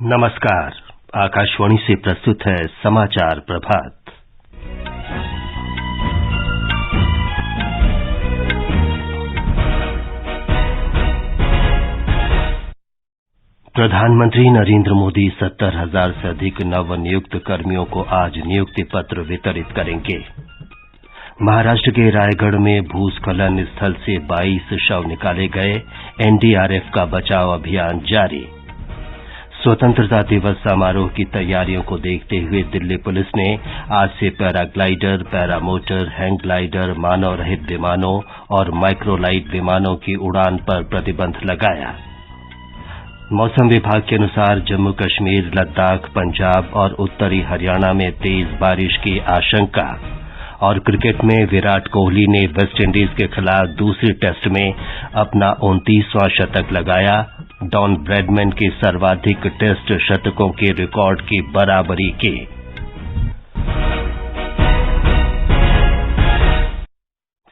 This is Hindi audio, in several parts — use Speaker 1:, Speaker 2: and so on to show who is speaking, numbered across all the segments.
Speaker 1: नमस्कार। आकाशवाणी से प्रस्तुत है समाचार प्रभात। प्रधानमंत्री नरेंद्र मोदी 70,000 से अधिक नवनियुक्त कर्मियों को आज नियुक्ति पत्र वितरित करेंगे। महाराष्ट्र के रायगढ़ में भूस्खलन स्थल से 22 शव निकाले गए। एनडीआरएफ का बचाव अभियान जारी। स्वतंत्रता दिवस समारोह की तैयारियों को देखते हुए दिल्ली पुलिस ने आज से पैराग्लाइडर, पैरामोटर, हैंग ग्लाइडर, मानव रहित विमानों और माइक्रोलाइट विमानों की उड़ान पर प्रतिबंध लगाया। मौसम विभाग के अनुसार जम्मू कश्मीर, लद्दाख, पंजाब और उत्तरी हरियाणा में तेज बारिश की आशंका। और क्रिकेट में विराट कोहली ने वेस्टइंडीज के खिलाफ दूसरे टेस्ट में अपना 29वां शतक लगाया। डॉन ब्रैडमैन के सर्वाधिक टेस्ट शतकों के रिकॉर्ड की बराबरी की।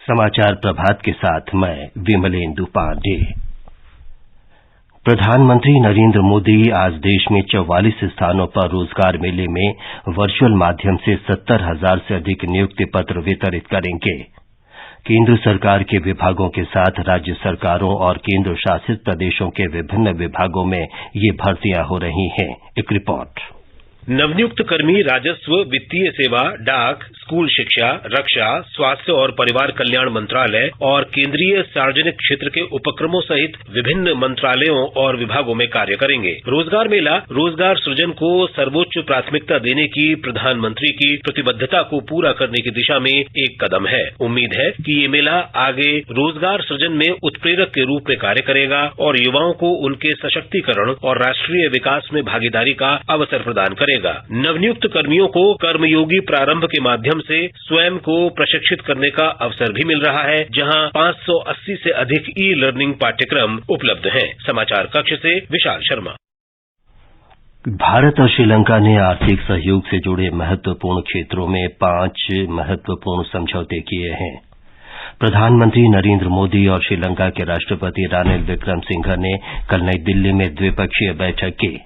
Speaker 1: समाचार प्रभात के साथ मैं विमलेंदु पांडे। प्रधानमंत्री नरेंद्र मोदी आज देश में 44 स्थानों पर रोजगार मेले में वर्चुअल माध्यम से 70,000 से अधिक नियुक्ति पत्र वितरित करेंगे। केंद्र सरकार के विभागों के साथ राज्य सरकारों और केंद्र शासित प्रदेशों के विभिन्न विभागों में ये भर्तियां हो रही हैं। एक रिपोर्ट।
Speaker 2: नवनियुक्त कर्मी राजस्व, वित्तीय सेवा, डाक, स्कूल शिक्षा, रक्षा, स्वास्थ्य और परिवार कल्याण मंत्रालय और केंद्रीय सार्वजनिक क्षेत्र के उपक्रमों सहित विभिन्न मंत्रालयों और विभागों में कार्य करेंगे। रोजगार मेला रोजगार सृजन को सर्वोच्च प्राथमिकता देने की प्रधानमंत्री की प्रतिबद्धता को पूरा करने की दिशा में एक कदम है। उम्मीद है कि ये मेला आगे रोजगार सृजन में उत्प्रेरक के रूप में कार्य करेगा और युवाओं को उनके सशक्तिकरण और राष्ट्रीय विकास में भागीदारी का अवसर प्रदान करेगा। नवनियुक्त कर्मियों को कर्मयोगी प्रारंभ के माध्यम से स्वयं को प्रशिक्षित करने का अवसर भी मिल रहा है, जहां 580 से अधिक ई लर्निंग पाठ्यक्रम उपलब्ध हैं। समाचार कक्ष से विशाल शर्मा।
Speaker 1: भारत और श्रीलंका ने आर्थिक सहयोग से जुड़े महत्वपूर्ण क्षेत्रों में 5 महत्वपूर्ण समझौते किए हैं। प्रधानमंत्री नरेंद्र मोदी और श्रीलंका के राष्ट्रपति रानिल विक्रमसिंघे ने कल नई दिल्ली में द्विपक्षीय बैठक की।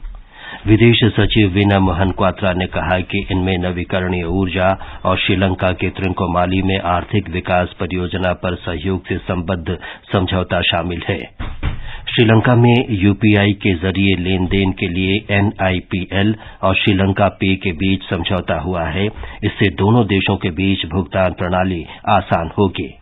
Speaker 1: विदेश सचिव वीना मोहन क्वात्रा ने कहा कि इनमें नवीकरणीय ऊर्जा और श्रीलंका के त्रिंकोमाली में आर्थिक विकास परियोजना पर सहयोग से संबद्ध समझौता शामिल है। श्रीलंका में यूपीआई के जरिए लेन देन के लिए NIPL और श्रीलंका पे के बीच समझौता हुआ है। इससे दोनों देशों के बीच भुगतान प्रणाली आसान होगी।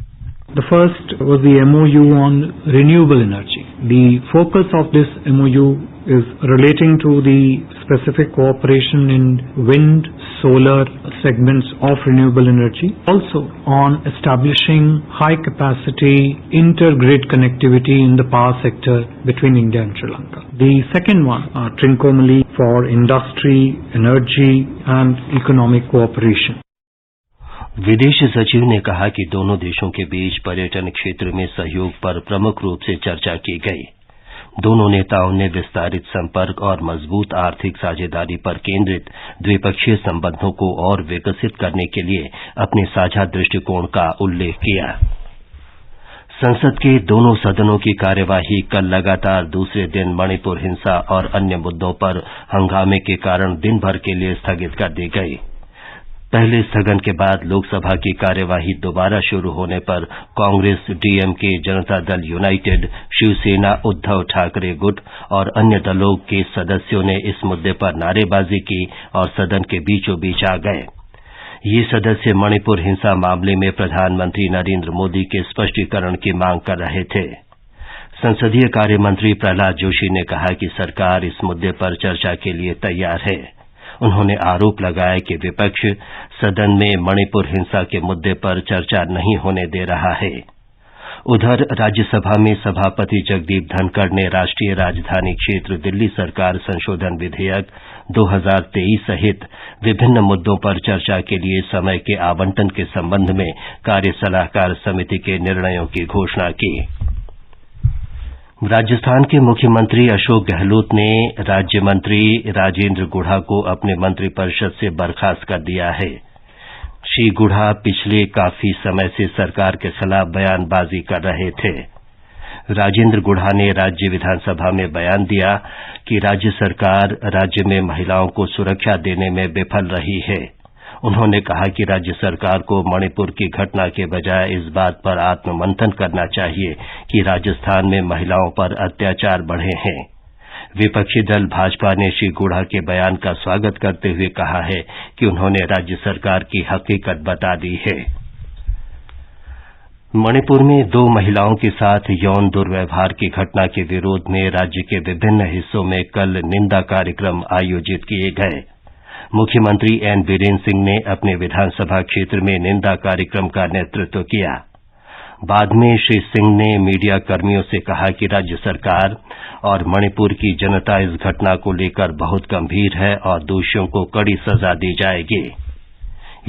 Speaker 3: The first was the MOU on renewable energy. The focus of this MOU is relating to the specific cooperation in wind, solar segments of renewable energy. Also on establishing high capacity inter-grid connectivity in the power sector between India and Sri Lanka. The second one, Trincomalee for industry, energy and economic cooperation.
Speaker 1: विदेश सचिव ने कहा कि दोनों देशों के बीच पर्यटन क्षेत्र में सहयोग पर प्रमुख रूप से चर्चा की गई। दोनों नेताओं ने विस्तारित संपर्क और मजबूत आर्थिक साझेदारी पर केंद्रित द्विपक्षीय संबंधों को और विकसित करने के लिए अपने साझा दृष्टिकोण का उल्लेख किया। संसद के दोनों सदनों की कार्यवाही कल लगातार दूसरे दिन मणिपुर हिंसा और अन्य मुद्दों पर हंगामे के कारण दिन भर के लिए स्थगित कर दी गई। पहले स्थगन के बाद लोकसभा की कार्यवाही दोबारा शुरू होने पर कांग्रेस, DMK, जनता दल यूनाइटेड, शिवसेना, उद्धव ठाकरे गुट और अन्य दलों के सदस्यों ने इस मुद्दे पर नारेबाजी की और सदन के बीचों बीच आ गए। ये सदस्य मणिपुर हिंसा मामले में प्रधानमंत्री नरेंद्र मोदी के स्पष्टीकरण की मांग कर रहे थे। संसदीय कार्य मंत्री प्रहलाद जोशी ने कहा कि सरकार इस मुद्दे पर चर्चा के लिए तैयार है। उन्होंने आरोप लगाया कि विपक्ष सदन में मणिपुर हिंसा के मुद्दे पर चर्चा नहीं होने दे रहा है। उधर राज्यसभा में सभापति जगदीप धनखड़ ने राष्ट्रीय राजधानी क्षेत्र दिल्ली सरकार संशोधन विधेयक 2023 सहित विभिन्न मुद्दों पर चर्चा के लिए समय के आवंटन के संबंध में कार्य सलाहकार समिति के निर्णयों की घोषणा की। राजस्थान के मुख्यमंत्री अशोक गहलोत ने राज्य मंत्री राजेंद्र गुढ़ा को अपने मंत्रिपरिषद से बर्खास्त कर दिया है। श्री गुढ़ा पिछले काफी समय से सरकार के खिलाफ बयानबाजी कर रहे थे। राजेंद्र गुढ़ा ने राज्य विधानसभा में बयान दिया कि राज्य सरकार राज्य में महिलाओं को सुरक्षा देने में विफल रही है। उन्होंने कहा कि राज्य सरकार को मणिपुर की घटना के बजाय इस बात पर आत्ममंथन करना चाहिए कि राजस्थान में महिलाओं पर अत्याचार बढ़े हैं। विपक्षी दल भाजपा ने श्री गुढ़ा के बयान का स्वागत करते हुए कहा है कि उन्होंने राज्य सरकार की हकीकत बता दी है। मणिपुर में 2 महिलाओं के साथ यौन दुर्व्यवहार की घटना के विरोध में राज्य के विभिन्न हिस्सों में कल निंदा कार्यक्रम आयोजित किए गए। मुख्यमंत्री एन बीरेन्द्र सिंह ने अपने विधानसभा क्षेत्र में निंदा कार्यक्रम का नेतृत्व किया। बाद में श्री सिंह ने मीडिया कर्मियों से कहा कि राज्य सरकार और मणिपुर की जनता इस घटना को लेकर बहुत गंभीर है और दोषियों को कड़ी सजा दी जाएगी।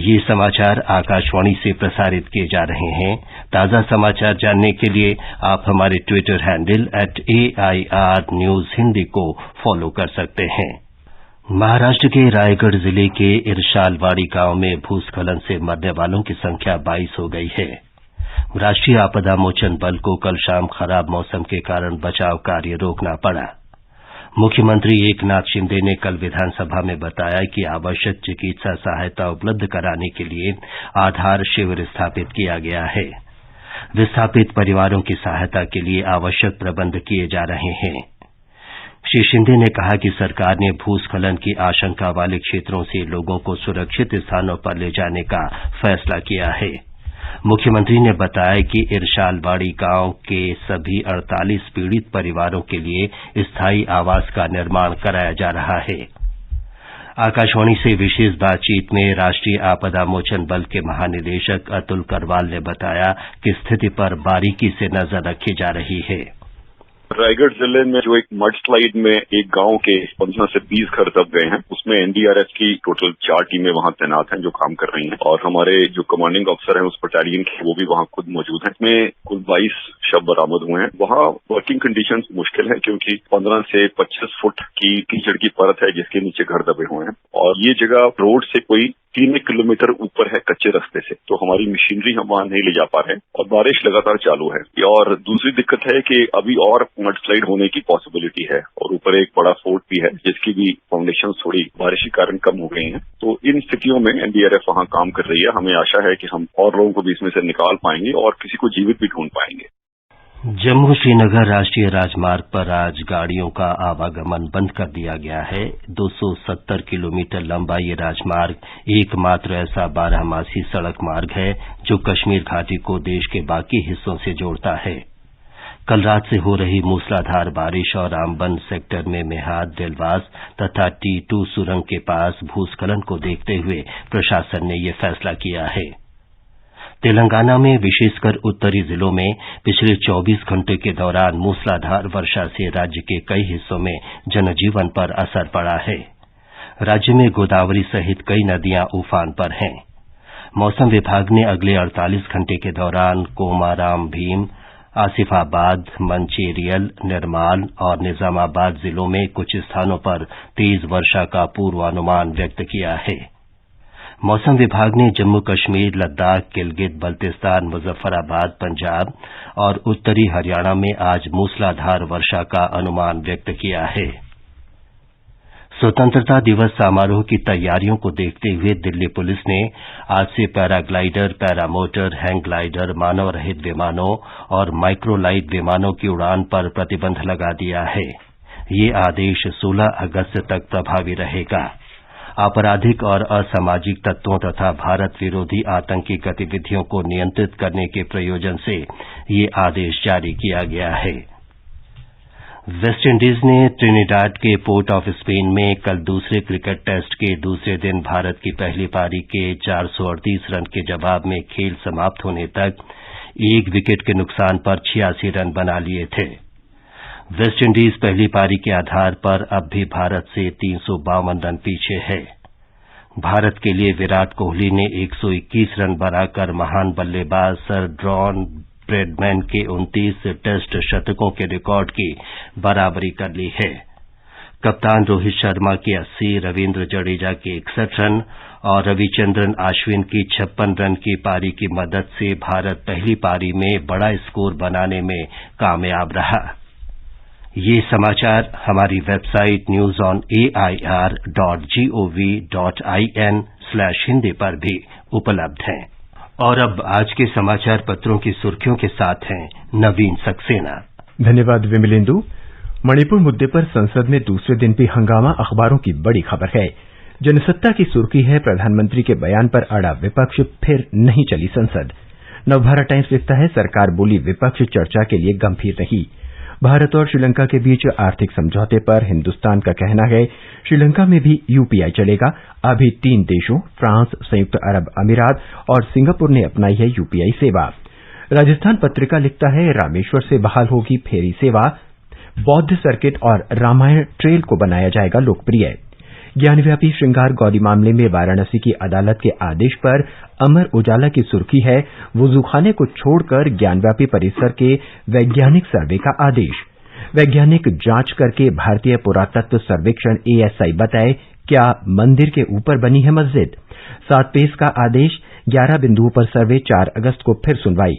Speaker 1: ये समाचार आकाशवाणी से प्रसारित किए जा रहे हैं। ताजा समाचार जानने के लिए आप हमारे Twitter handle @AIR News Hindi को फॉलो कर सकते हैं। महाराष्ट्र के रायगढ़ जिले के इरशालवाड़ी गांव में भूस्खलन से मरने वालों की संख्या 22 हो गई है। राष्ट्रीय आपदा मोचन बल को कल शाम खराब मौसम के कारण बचाव कार्य रोकना पड़ा। मुख्यमंत्री एकनाथ शिंदे ने कल विधानसभा में बताया कि आवश्यक चिकित्सा सहायता उपलब्ध कराने के लिए आधार शिविर स्थापित किया गया है। विस्थापित परिवारों की सहायता के लिए आवश्यक प्रबंध किए जा रहे हैं। श्री शिंदे ने कहा कि सरकार ने भूस्खलन की आशंका वाले क्षेत्रों से लोगों को सुरक्षित स्थानों पर ले जाने का फैसला किया है। मुख्यमंत्री ने बताया कि इरशालवाड़ी गांव के सभी 48 पीड़ित परिवारों के लिए स्थायी आवास का निर्माण कराया जा रहा है। आकाशवाणी से विशेष बातचीत में राष्ट्रीय आपदा मोचन बल के महानिदेशक अतुल करवाल ने बताया कि स्थिति पर बारीकी से नजर रखी जा रही है।
Speaker 4: रायगढ़ जिले में जो एक मड स्लाइड में एक गांव के 15 से 20 घर दब गए हैं, उसमें एनडीआरएफ की टोटल 4 टीमें वहां तैनात हैं जो काम कर रही हैं और हमारे जो कमांडिंग अफसर हैं उस बटालियन के वो भी वहां खुद मौजूद हैं। इसमें कुल 22 शव बरामद हुए हैं। वहां वर्किंग कंडीशंस मुश्किल है क्योंकि 15 से 25 फुट की कीचड़ की परत है जिसके नीचे घर दबे हुए हैं और ये जगह रोड से कोई 3 किलोमीटर ऊपर है कच्चे रास्ते से, तो हमारी मशीनरी हम वहां नहीं ले जा पा रहे हैं और बारिश लगातार चालू है। और दूसरी दिक्कत है कि अभी और मड स्लाइड होने की पॉसिबिलिटी है और ऊपर एक बड़ा फोर्ट भी है जिसकी भी फाउंडेशन थोड़ी बारिश के कारण कम हो गई है। तो इन स्थितियों में एनडीआरएफ वहां काम कर रही है। हमें आशा है कि हम और लोगों को भी इसमें से निकाल पाएंगे और किसी को जीवित भी ढूंढ पाएंगे।
Speaker 1: जम्मू श्रीनगर राष्ट्रीय राजमार्ग पर आज गाड़ियों का आवागमन बंद कर दिया गया है। 270 किलोमीटर लंबा ये राजमार्ग एकमात्र ऐसा 12मासी सड़क मार्ग है जो कश्मीर घाटी को देश के बाकी हिस्सों से जोड़ता है। कल रात से हो रही मूसलाधार बारिश और आमबन सेक्टर में मेहाद, दिलवास तथा T2 सुरंग के पास भूस्खलन को देखते हुए प्रशासन ने ये फैसला किया है। तेलंगाना में विशेषकर उत्तरी जिलों में पिछले 24 घंटे के दौरान मूसलाधार वर्षा से राज्य के कई हिस्सों में जनजीवन पर असर पड़ा है। राज्य में गोदावरी सहित कई नदियां उफान पर हैं। मौसम विभाग ने अगले 48 घंटे के दौरान कोमाराम भीम, आसिफाबाद, मंचेरियल, निर्माल और निजामाबाद जिलों में कुछ स्थानों पर तेज वर्षा का पूर्वानुमान व्यक्त किया है। मौसम विभाग ने जम्मू कश्मीर, लद्दाख, गिलगित बल्तिस्तान, मुजफ्फराबाद, पंजाब और उत्तरी हरियाणा में आज मूसलाधार वर्षा का अनुमान व्यक्त किया है। स्वतंत्रता दिवस समारोह की तैयारियों को देखते हुए दिल्ली पुलिस ने आज से पैराग्लाइडर, पैरामोटर, हैंग ग्लाइडर, मानव रहित विमानों और माइक्रोलाइट विमानों की उड़ान पर प्रतिबंध लगा दिया है। ये आदेश 16 अगस्त तक प्रभावी रहेगा। आपराधिक और असामाजिक तत्वों तथा भारत विरोधी आतंकी गतिविधियों को नियंत्रित करने के प्रयोजन से ये आदेश जारी किया गया है। वेस्टइंडीज ने ट्रिनिडाड के पोर्ट ऑफ स्पेन में कल दूसरे क्रिकेट टेस्ट के दूसरे दिन भारत की पहली पारी के 438 रन के जवाब में खेल समाप्त होने तक 1 विकेट के नुकसान पर 86 रन बना लिए थे। वेस्टइंडीज पहली पारी के आधार पर अब भी भारत से 352 रन पीछे है। भारत के लिए विराट कोहली ने 121 रन बनाकर महान बल्लेबाज सर ड्रॉन ब्रैडमैन के 29 टेस्ट शतकों के रिकॉर्ड की बराबरी कर ली है। कप्तान रोहित शर्मा के 80, रविंद्र जडेजा के 61 रन और रविचंद्रन अश्विन की 56 रन की पारी की मदद से भारत पहली पारी में बड़ा स्कोर बनाने में कामयाब रहा। ये समाचार हमारी वेबसाइट newsonair.gov.in/hindi पर भी उपलब्ध हैं। और अब आज के समाचार पत्रों की सुर्खियों के साथ हैं नवीन सक्सेना।
Speaker 5: धन्यवाद विमलेंदु। मणिपुर मुद्दे पर संसद में दूसरे दिन भी हंगामा अखबारों की बड़ी खबर है। जनसत्ता की सुर्खी है, प्रधानमंत्री के बयान पर अड़ा विपक्ष, फिर नहीं चली संसद। नवभारत टाइम्स लिखता है, सरकार बोली विपक्ष चर्चा के लिए गंभीर नहीं। भारत और श्रीलंका के बीच आर्थिक समझौते पर हिंदुस्तान का कहना है, श्रीलंका में भी यूपीआई चलेगा। अभी 3 देशों फ्रांस, संयुक्त अरब अमीरात और सिंगापुर ने अपनाई है यूपीआई सेवा। राजस्थान पत्रिका लिखता है, रामेश्वर से बहाल होगी फेरी सेवा। बौद्ध सर्किट और रामायण ट्रेल को बनाया जाएगा लोकप्रिय। ज्ञानव्यापी श्रृंगार गौरी मामले में वाराणसी की अदालत के आदेश पर अमर उजाला की सुर्खी है, वुजूखाने को छोड़कर ज्ञानव्यापी परिसर के वैज्ञानिक सर्वे का आदेश। वैज्ञानिक जांच करके भारतीय पुरातत्व सर्वेक्षण ASI बताए, क्या मंदिर के ऊपर बनी है मस्जिद। 7 पेश का आदेश, 11 बिंदुओं पर सर्वे, 4 अगस्त को फिर सुनवाई।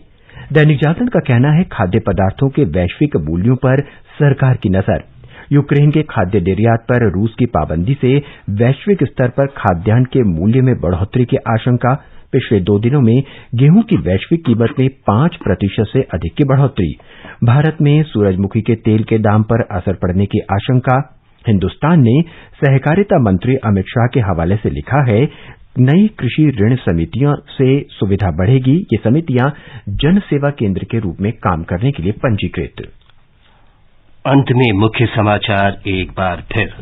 Speaker 5: दैनिक जागरण का कहना है, खाद्य पदार्थों के वैश्विक मूल्यों पर सरकार की नजर। यूक्रेन के खाद्य निर्यात पर रूस की पाबंदी से वैश्विक स्तर पर खाद्यान्न के मूल्य में बढ़ोतरी की आशंका। पिछले 2 दिनों में गेहूं की वैश्विक कीमत में 5% से अधिक की बढ़ोतरी। भारत में सूरजमुखी के तेल के दाम पर असर पड़ने की आशंका। हिंदुस्तान ने सहकारिता मंत्री अमित शाह के हवाले से लिखा है, नई कृषि ऋण समितियों से सुविधा बढ़ेगी। ये समितियां जन सेवा केंद्र के रूप में काम करने के लिए पंजीकृत।
Speaker 1: अंत में मुख्य समाचार एक बार फिर।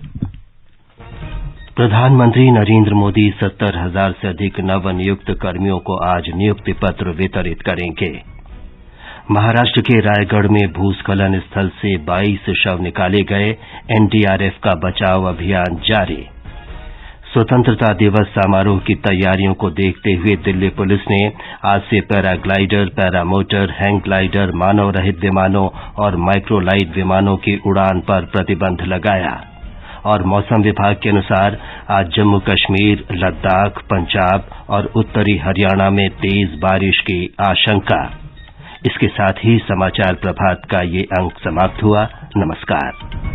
Speaker 1: प्रधानमंत्री नरेंद्र मोदी 70,000 से अधिक नवनियुक्त कर्मियों को आज नियुक्ति पत्र वितरित करेंगे। महाराष्ट्र के रायगढ़ में भूस्खलन स्थल से 22 शव निकाले गए। एनडीआरएफ का बचाव अभियान जारी। स्वतंत्रता दिवस समारोह की तैयारियों को देखते हुए दिल्ली पुलिस ने आज से पैराग्लाइडर, पैरामोटर, हैंग ग्लाइडर, मानव रहित विमानों और माइक्रोलाइट विमानों की उड़ान पर प्रतिबंध लगाया। और मौसम विभाग के अनुसार आज जम्मू कश्मीर, लद्दाख, पंजाब और उत्तरी हरियाणा में तेज बारिश की आशंका। इसके साथ ही समाचार प्रभात का ये अंक समाप्त हुआ। नमस्कार।